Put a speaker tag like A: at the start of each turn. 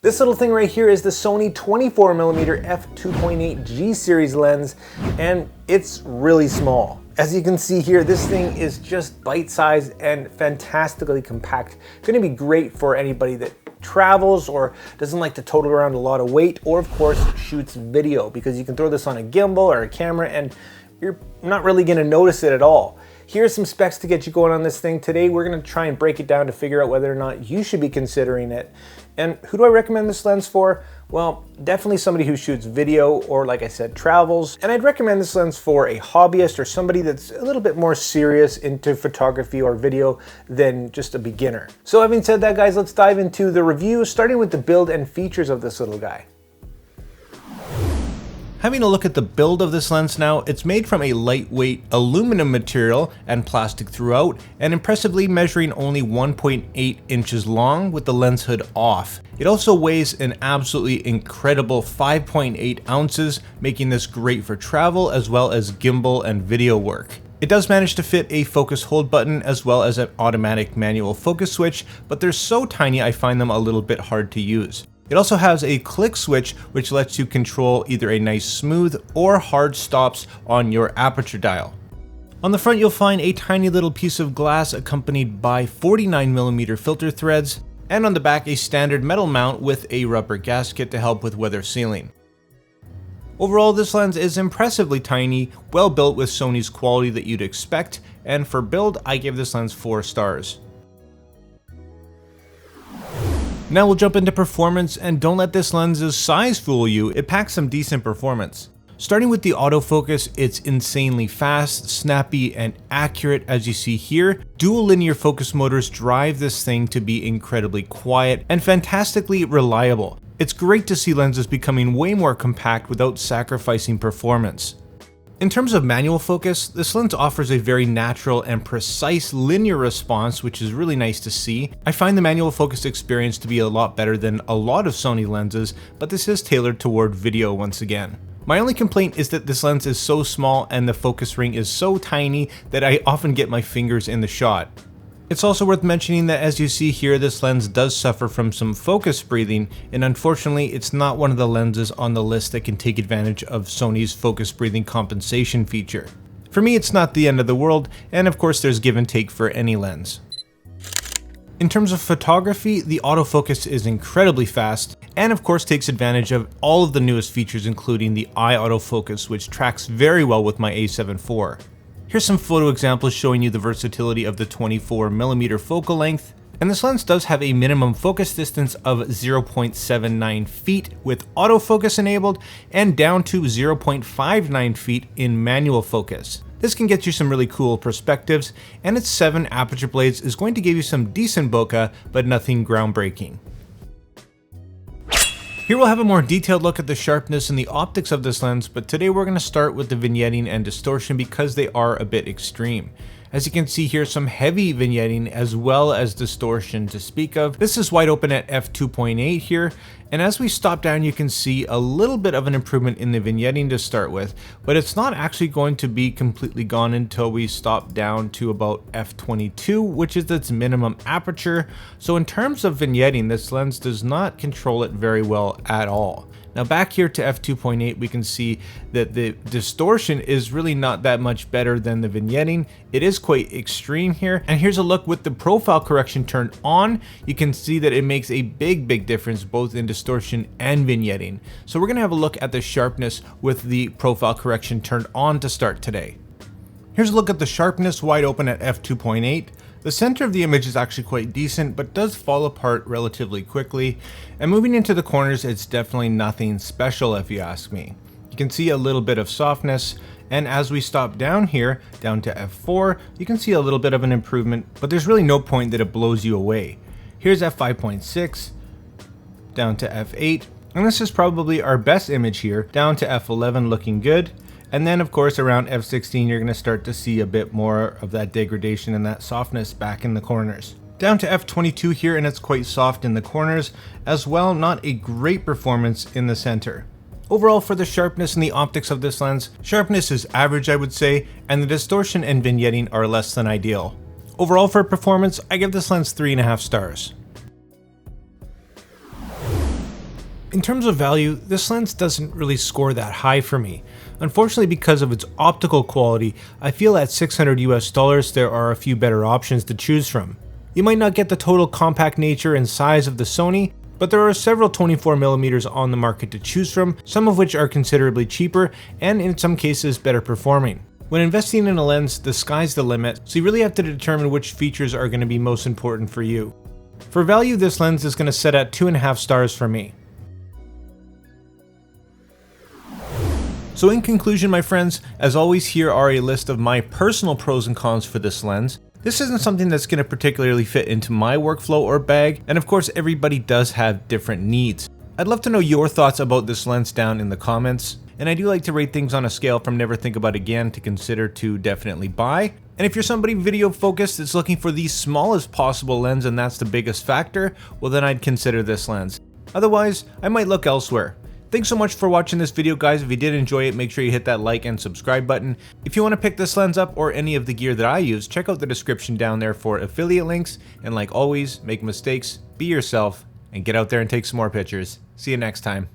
A: This little thing right here is the Sony 24mm F2.8 G series lens, and it's really small. As you can see here, this thing is just bite-sized and fantastically compact. Gonna be great for anybody that travels or doesn't like to total around a lot of weight, or of course shoots video, because you can throw this on a gimbal or a camera and you're not really gonna notice it at all. Here's some specs to get you going on this thing. Today we're gonna try and break it down to figure out whether or not you should be considering it. And who do I recommend this lens for? Well, definitely somebody who shoots video or, like I said, travels. And I'd recommend this lens for a hobbyist or somebody that's a little bit more serious into photography or video than just a beginner. So having said that, guys, let's dive into the review, starting with the build and features of this little guy.
B: Having a look at the build of this lens now, it's made from a lightweight aluminum material and plastic throughout, and impressively measuring only 1.8 inches long with the lens hood off. It also weighs an absolutely incredible 5.8 ounces, making this great for travel as well as gimbal and video work. It does manage to fit a focus hold button as well as an automatic manual focus switch, but they're so tiny I find them a little bit hard to use. It also has a click switch which lets you control either a nice smooth or hard stops on your aperture dial. On the front you'll find a tiny little piece of glass accompanied by 49mm filter threads, and on the back a standard metal mount with a rubber gasket to help with weather sealing. Overall, this lens is impressively tiny, well built with Sony's quality that you'd expect, and for build I give this lens 4 stars. Now we'll jump into performance, and don't let this lens's size fool you, it packs some decent performance. Starting with the autofocus, it's insanely fast, snappy, and accurate as you see here. Dual linear focus motors drive this thing to be incredibly quiet and fantastically reliable. It's great to see lenses becoming way more compact without sacrificing performance. In terms of manual focus, this lens offers a very natural and precise linear response, which is really nice to see. I find the manual focus experience to be a lot better than a lot of Sony lenses, but this is tailored toward video once again. My only complaint is that this lens is so small and the focus ring is so tiny that I often get my fingers in the shot. It's also worth mentioning that as you see here, this lens does suffer from some focus breathing, and unfortunately it's not one of the lenses on the list that can take advantage of Sony's focus breathing compensation feature. For me, it's not the end of the world, and of course there's give and take for any lens. In terms of photography, the autofocus is incredibly fast, and of course takes advantage of all of the newest features, including the eye autofocus, which tracks very well with my A7 IV. Here's some photo examples showing you the versatility of the 24mm focal length, and this lens does have a minimum focus distance of 0.79 feet with autofocus enabled, and down to 0.59 feet in manual focus. This can get you some really cool perspectives, and its 7 aperture blades is going to give you some decent bokeh, but nothing groundbreaking. Here we'll have a more detailed look at the sharpness and the optics of this lens, but today we're going to start with the vignetting and distortion because they are a bit extreme. As you can see here, some heavy vignetting as well as distortion to speak of. This is wide open at f2.8 here, and as we stop down you can see a little bit of an improvement in the vignetting to start with, but it's not actually going to be completely gone until we stop down to about f22, which is its minimum aperture. So in terms of vignetting, this lens does not control it very well at all. Now back here to f2.8, we can see that the distortion is really not that much better than the vignetting. It is quite extreme here. And here's a look with the profile correction turned on. You can see that it makes a big difference both in distortion and vignetting. So we're gonna have a look at the sharpness with the profile correction turned on to start today. Here's a look at the sharpness wide open at f2.8. The center of the image is actually quite decent, but does fall apart relatively quickly, and moving into the corners it's definitely nothing special if you ask me. You can see a little bit of softness, and as we stop down here, down to f4, you can see a little bit of an improvement, but there's really no point that it blows you away. Here's f5.6, down to f8, and this is probably our best image here, down to f11 looking good. And then of course around f16 you're going to start to see a bit more of that degradation and that softness back in the corners. Down to f22 here, and it's quite soft in the corners as well, not a great performance in the center. Overall, for the sharpness and the optics of this lens, sharpness is average I would say, and the distortion and vignetting are less than ideal. Overall for performance, I give this lens 3.5 stars. In terms of value, this lens doesn't really score that high for me. Unfortunately, because of its optical quality, I feel at $600 there are a few better options to choose from. You might not get the total compact nature and size of the Sony, but there are several 24mm on the market to choose from, some of which are considerably cheaper and in some cases better performing. When investing in a lens, the sky's the limit, so you really have to determine which features are going to be most important for you. For value, this lens is going to set at 2.5 stars for me. So in conclusion, my friends, as always, here are a list of my personal pros and cons for this lens. This isn't something that's going to particularly fit into my workflow or bag, and of course everybody does have different needs. I'd love to know your thoughts about this lens down in the comments, and I do like to rate things on a scale from never think about again to consider to definitely buy. And if you're somebody video focused that's looking for the smallest possible lens and that's the biggest factor, well then I'd consider this lens. Otherwise, I might look elsewhere. Thanks so much for watching this video, guys. If you did enjoy it, make sure you hit that like and subscribe button. If you want to pick this lens up or any of the gear that I use, check out the description down there for affiliate links. And like always, make mistakes, be yourself, and get out there and take some more pictures. See you next time.